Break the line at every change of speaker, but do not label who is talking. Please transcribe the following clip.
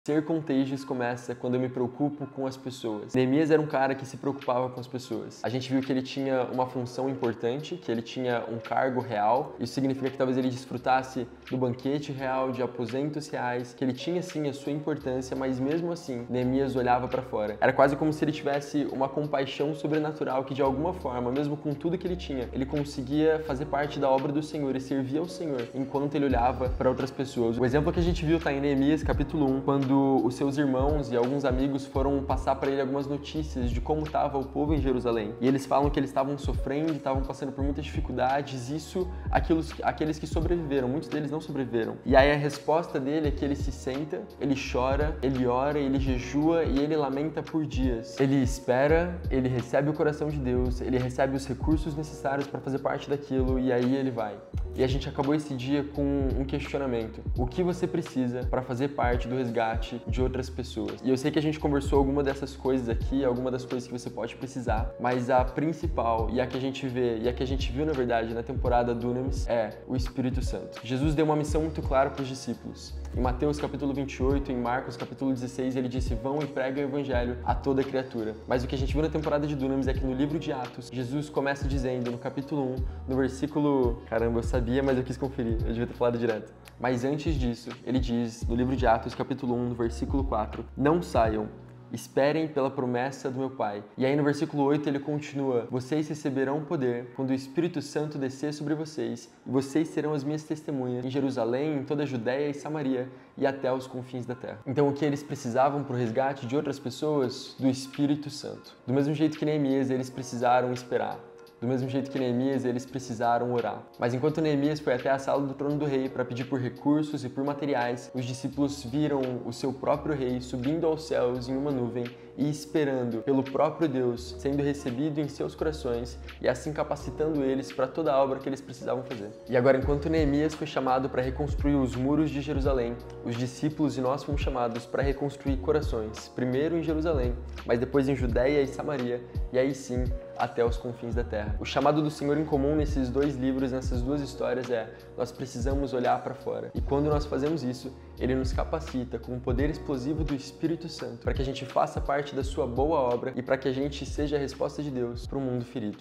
Ser contagious começa quando eu me preocupo com as pessoas. Neemias era um cara que se preocupava com as pessoas. A gente viu que ele tinha uma função importante, que ele tinha um cargo real. Isso significa que talvez ele desfrutasse do banquete real, de aposentos reais, que ele tinha sim a sua importância, mas mesmo assim, Neemias olhava para fora. Era quase como se ele tivesse uma compaixão sobrenatural que de alguma forma, mesmo com tudo que ele tinha, ele conseguia fazer parte da obra do Senhor e servir ao Senhor enquanto ele olhava para outras pessoas. O exemplo que a gente viu está em Neemias capítulo 1, quando os seus irmãos e alguns amigos foram passar para ele algumas notícias de como estava o povo em Jerusalém. E eles falam que eles estavam sofrendo, estavam passando por muitas dificuldades, aqueles que sobreviveram, muitos deles não sobreviveram. E aí a resposta dele é que ele se senta, ele chora, ele ora, ele jejua e ele lamenta por dias. Ele espera, ele recebe o coração de Deus, ele recebe os recursos necessários para fazer parte daquilo e aí ele vai. E a gente acabou esse dia com um questionamento. O que você precisa para fazer parte do resgate de outras pessoas? E eu sei que a gente conversou alguma dessas coisas aqui, alguma das coisas que você pode precisar, mas a principal e a que a gente vê, e a que a gente viu na verdade na temporada Dunamis é o Espírito Santo. Jesus deu uma missão muito clara para os discípulos. Em Mateus capítulo 28, em Marcos capítulo 16, ele disse: vão e preguem o evangelho a toda criatura. Mas o que a gente viu na temporada de Dunamis é que no livro de Atos, Jesus começa dizendo no capítulo 1, no versículo... Caramba, eu sabia, mas eu quis conferir, eu devia ter falado direto. Mas antes disso, ele diz no livro de Atos capítulo 1, no versículo 4, não saiam, esperem pela promessa do meu Pai. E aí no versículo 8 ele continua: vocês receberão poder quando o Espírito Santo descer sobre vocês, e vocês serão as minhas testemunhas em Jerusalém, em toda a Judéia e Samaria e até os confins da terra. Então o que eles precisavam para o resgate de outras pessoas? Do Espírito Santo. Do mesmo jeito que Neemias, eles precisaram esperar. Do mesmo jeito que Neemias, eles precisaram orar. Mas enquanto Neemias foi até a sala do trono do rei para pedir por recursos e por materiais, os discípulos viram o seu próprio rei subindo aos céus em uma nuvem e esperando pelo próprio Deus, sendo recebido em seus corações e assim capacitando eles para toda a obra que eles precisavam fazer. E agora, enquanto Neemias foi chamado para reconstruir os muros de Jerusalém, os discípulos e nós fomos chamados para reconstruir corações, primeiro em Jerusalém, mas depois em Judéia e Samaria, e aí sim, até os confins da terra. O chamado do Senhor em comum nesses dois livros, nessas duas histórias é: nós precisamos olhar para fora. E quando nós fazemos isso, Ele nos capacita com o poder explosivo do Espírito Santo para que a gente faça parte da sua boa obra e para que a gente seja a resposta de Deus para o mundo ferido.